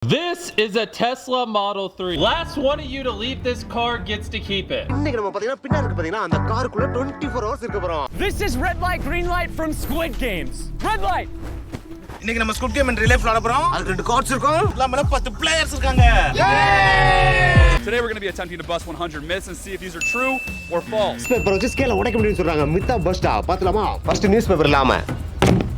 This is a Tesla Model 3. Last one of you to leave this car gets to keep it. This is red light, green light from Squid Games. Red light! Today we're going to be attempting to bust 100 myths and see if these are true or false.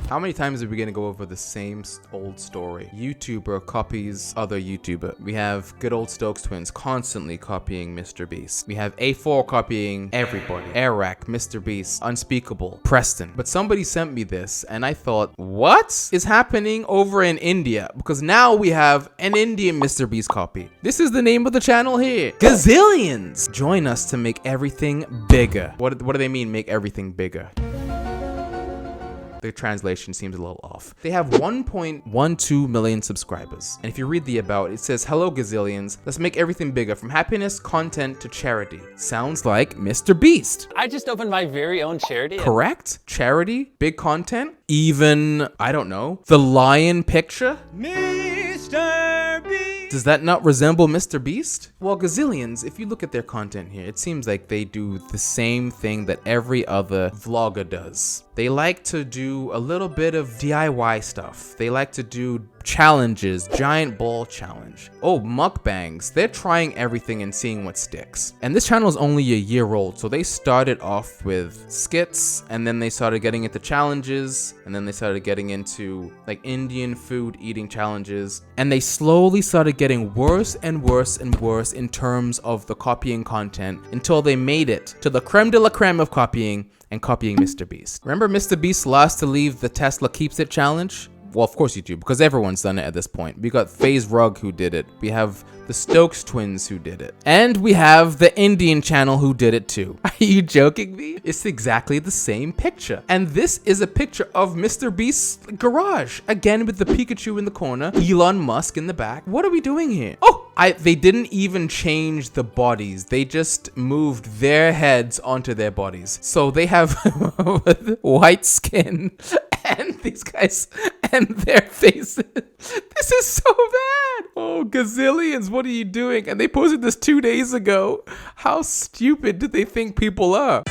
How many times are we gonna go over the same old story? YouTuber copies other YouTuber. We have good old Stokes twins constantly copying MrBeast. We have A4 copying everybody. AirRack, MrBeast, Unspeakable, Preston. But somebody sent me this and I thought, what is happening over in India? Because now we have an Indian MrBeast copy. This is the name of the channel here. Gazillions! Join us to make everything bigger. What do they mean, make everything bigger? The translation seems a little off. They have 1.12 million subscribers. And if you read the about, it says, hello Gazillions, let's make everything bigger from happiness, content to charity. Sounds like MrBeast. I just opened my very own charity. Correct? Charity, big content, even, I don't know, the lion picture? MrBeast. Does that not resemble MrBeast? Well, Gazillions, if you look at their content here, it seems like they do the same thing that every other vlogger does. They like to do a little bit of DIY stuff. They like to do challenges, giant ball challenge. Oh, mukbangs. They're trying everything and seeing what sticks. And this channel is only a year old, so they started off with skits, and then they started getting into challenges, and then they started getting into like Indian food eating challenges, and they slowly started getting worse and worse and worse in terms of the copying content until they made it to the creme de la creme of copying and copying MrBeast. Remember MrBeast last to leave the Tesla Keeps It challenge? Well, of course you do, because everyone's done it at this point. We got FaZe Rug who did it. We have the Stokes twins who did it. And we have the Indian channel who did it too. Are you joking me? It's exactly the same picture. And this is a picture of MrBeast's garage. Again, with the Pikachu in the corner, Elon Musk in the back. What are we doing here? Oh! They didn't even change the bodies. They just moved their heads onto their bodies. So they have white skin and these guys and their faces. This is so bad. Oh, Gazillions, what are you doing? And they posted this 2 days ago. How stupid do they think people are?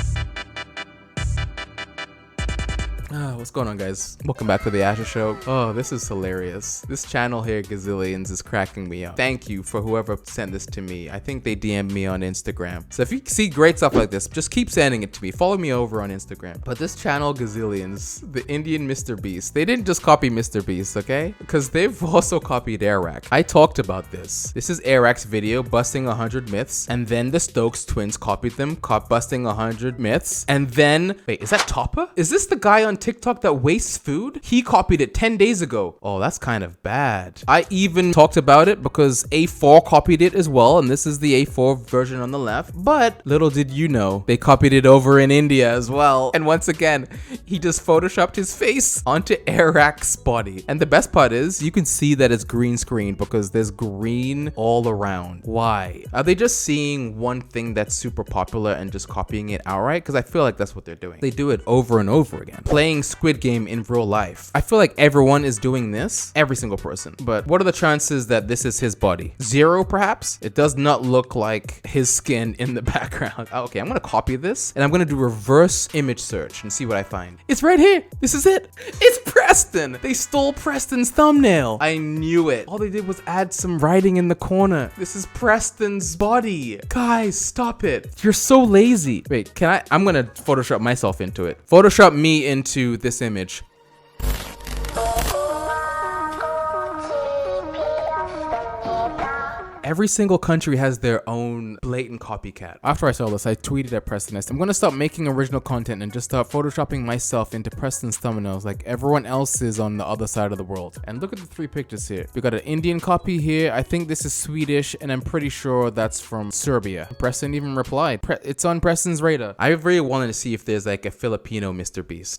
What's going on, guys? Welcome back to the Asher Show. Oh, this is hilarious. This channel here, Gazillions, is cracking me up. Thank you for whoever sent this to me. I think they DM'd me on Instagram. So if you see great stuff like this, just keep sending it to me. Follow me over on Instagram. But this channel, Gazillions, the Indian MrBeast, they didn't just copy MrBeast, okay? Because they've also copied AirRack. I talked about this. This is AirRack's video, busting 100 myths. And then the Stokes twins copied them, busting 100 myths. And then, wait, is that Topper? Is this the guy on TikTok that wastes food? He copied it 10 days ago. Oh, that's kind of bad. I even talked about it because A4 copied it as well, and this is the A4 version on the left. But little did you know, they copied it over in India as well. And once again, he just photoshopped his face onto AirRack's body. And the best part is, you can see that it's green screen because there's green all around. Why? Are they just seeing one thing that's super popular and just copying it outright? Because I feel like that's what they're doing. They do it over and over again. Playing Squid Game in real life. I feel like everyone is doing this, every single person. But what are the chances that this is his body? 0 perhaps? It does not look like his skin in the background. Okay, I'm gonna copy this and I'm gonna do reverse image search and see what I find. It's right here. This is it. It's Preston. They stole Preston's thumbnail. I knew it. All they did was add some writing in the corner. This is Preston's body. Guys, stop it. You're so lazy. Wait, I'm gonna Photoshop myself into it. Photoshop me into this image. Every single country has their own blatant copycat. After I saw this, I tweeted at Preston, I said, I'm gonna stop making original content and just start photoshopping myself into Preston's thumbnails like everyone else is on the other side of the world. And look at the 3 pictures here. We got an Indian copy here. I think this is Swedish, and I'm pretty sure that's from Serbia. Preston even replied. It's on Preston's radar. I really wanted to see if there's like a Filipino MrBeast.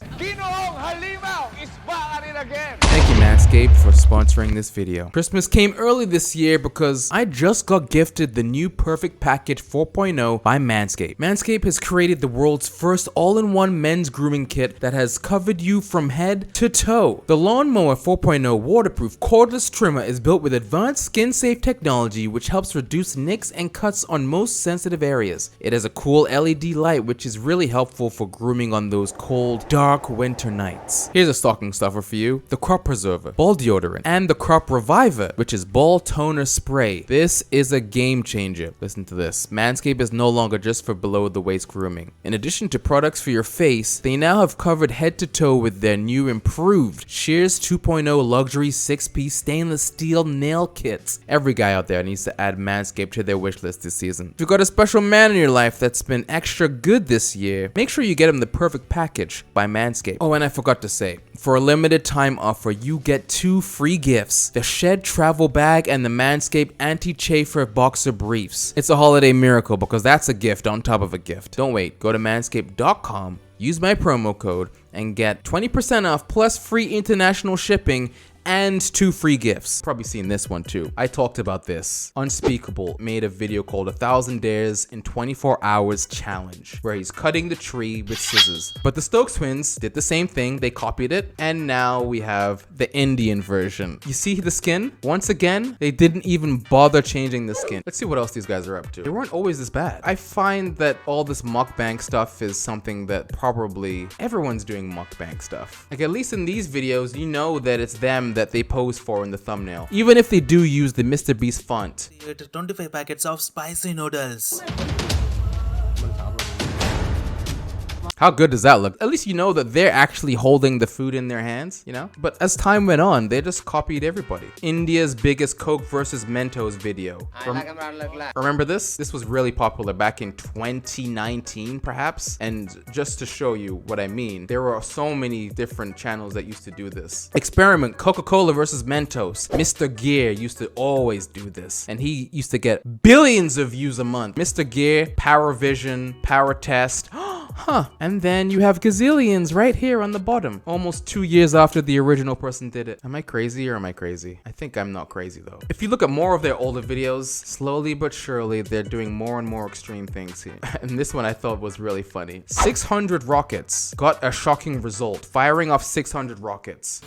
Thank you, Mansky. Manscaped for sponsoring this video. Christmas came early this year because I just got gifted the new Perfect Package 4.0 by Manscaped. Manscaped has created the world's first all-in-one men's grooming kit that has covered you from head to toe. The Lawnmower 4.0 waterproof cordless trimmer is built with advanced skin-safe technology which helps reduce nicks and cuts on most sensitive areas. It has a cool LED light which is really helpful for grooming on those cold, dark winter nights. Here's a stocking stuffer for you: the Crop Preserver, ball deodorant, and the Crop Reviver, which is ball toner spray. This is a game changer. Listen to this. Manscaped is no longer just for below the waist grooming. In addition to products for your face, they now have covered head to toe with their new improved Shears 2.0 luxury 6-piece stainless steel nail kits. Every guy out there needs to add Manscaped to their wish list this season. If you've got a special man in your life that's been extra good this year, make sure you get him the Perfect Package by Manscaped. Oh, and I forgot to say, for a limited time offer, you get 2 free gifts: the Shed Travel Bag and the Manscaped Anti-Chafer Boxer Briefs. It's a holiday miracle because that's a gift on top of a gift. Don't wait, go to manscaped.com, use my promo code, and get 20% off plus free international shipping and 2 free gifts. Probably seen this one too. I talked about this. Unspeakable made a video called 1,000 Dares in 24 Hours Challenge, where he's cutting the tree with scissors. But the Stokes twins did the same thing. They copied it, and now we have the Indian version. You see the skin? Once again, they didn't even bother changing the skin. Let's see what else these guys are up to. They weren't always this bad. I find that all this mukbang stuff is something that probably everyone's doing mukbang stuff. Like, at least in these videos, you know that it's them that they pose for in the thumbnail, even if they do use the MrBeast font. 25 packets of spicy noodles. How good does that look? At least you know that they're actually holding the food in their hands, you know? But as time went on, they just copied everybody. India's biggest Coke versus Mentos video. Remember this? This was really popular back in 2019, perhaps. And just to show you what I mean, there were so many different channels that used to do this. Experiment, Coca-Cola versus Mentos. Mr. Gear used to always do this, and he used to get billions of views a month. Mr. Gear, Power Vision, Power Test. Huh. And then you have Gazillions right here on the bottom, almost 2 years after the original person did it. Am I crazy or am I crazy? I think I'm not crazy though. If you look at more of their older videos, slowly but surely they're doing more and more extreme things here. And this one I thought was really funny. 600 rockets got a shocking result, firing off 600 rockets.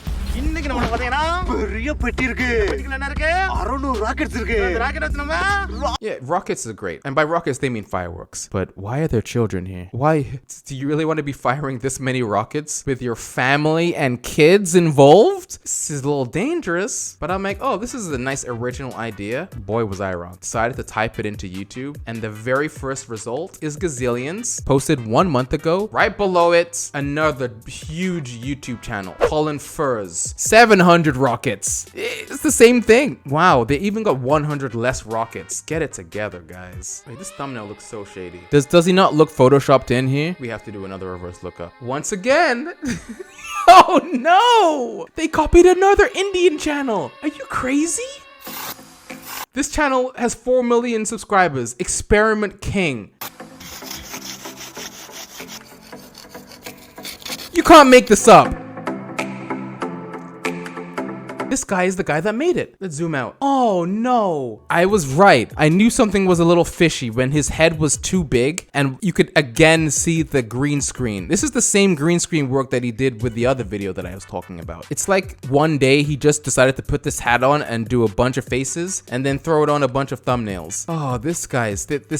Yeah, rockets are great. And by rockets, they mean fireworks. But why are there children here? Why? Do you really want to be firing this many rockets with your family and kids involved? This is a little dangerous. But I'm like, oh, this is a nice original idea. Boy, was I wrong. Decided to type it into YouTube. And the very first result is Gazillions, posted 1 month ago. Right below it, another huge YouTube channel, Colin Furs. 700 rockets. It's the same thing. Wow, they even got 100 less rockets. Get it together, guys. Wait, this thumbnail looks so shady. Does he not look photoshopped in here? We have to do another reverse lookup. Once again. Oh no! They copied another Indian channel. Are you crazy? This channel has 4 million subscribers. Experiment King. You can't make this up. This guy is the guy that made it. Let's zoom out. Oh no. I was right. I knew something was a little fishy when his head was too big and you could again see the green screen. This is the same green screen work that he did with the other video that I was talking about. It's like one day he just decided to put this hat on and do a bunch of faces and then throw it on a bunch of thumbnails. Oh, this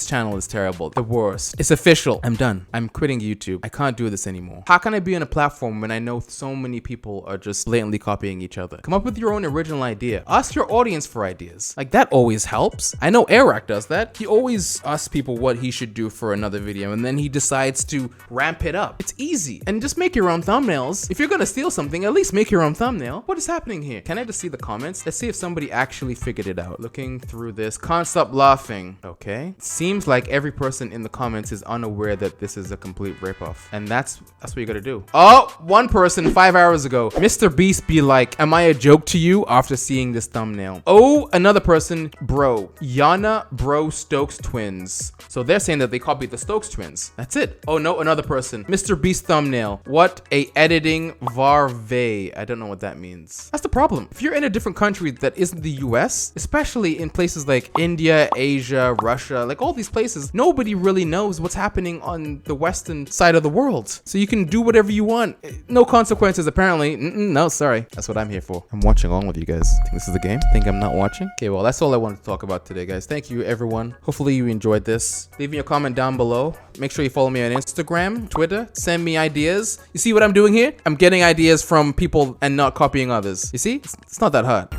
channel is terrible. The worst. It's official. I'm done. I'm quitting YouTube. I can't do this anymore. How can I be on a platform when I know so many people are just blatantly copying each other? Come up with your own original idea. Ask your audience for ideas. Like, that always helps. I know AirRack does that. He always asks people what he should do for another video, and then he decides to ramp it up. It's easy. And just make your own thumbnails. If you're gonna steal something, at least make your own thumbnail. What is happening here? Can I just see the comments? Let's see if somebody actually figured it out. Looking through this. Can't stop laughing. Okay. Seems like every person in the comments is unaware that this is a complete ripoff. And that's what you gotta do. Oh, one person 5 hours ago. MrBeast be like, am I a joke to to you after seeing this thumbnail. Oh, another person, bro. Yana Bro Stokes twins. So they're saying that they copied the Stokes twins. That's it. Oh no, another person. MrBeast thumbnail. What a editing varve. I don't know what that means. That's the problem. If you're in a different country that isn't the US, especially in places like India, Asia, Russia, like all these places, nobody really knows what's happening on the western side of the world. So you can do whatever you want. No consequences apparently. No, sorry. That's what I'm here for. I'm watching along with you guys. Think this is the game? Think I'm not watching? Okay, well, that's all I wanted to talk about today, guys. Thank you, everyone. Hopefully you enjoyed this. Leave me a comment down below. Make sure you follow me on Instagram, Twitter. Send me ideas. You see what I'm doing here? I'm getting ideas from people and not copying others. You see? It's not that hard.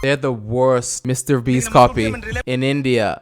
They're the worst MrBeast copy in India.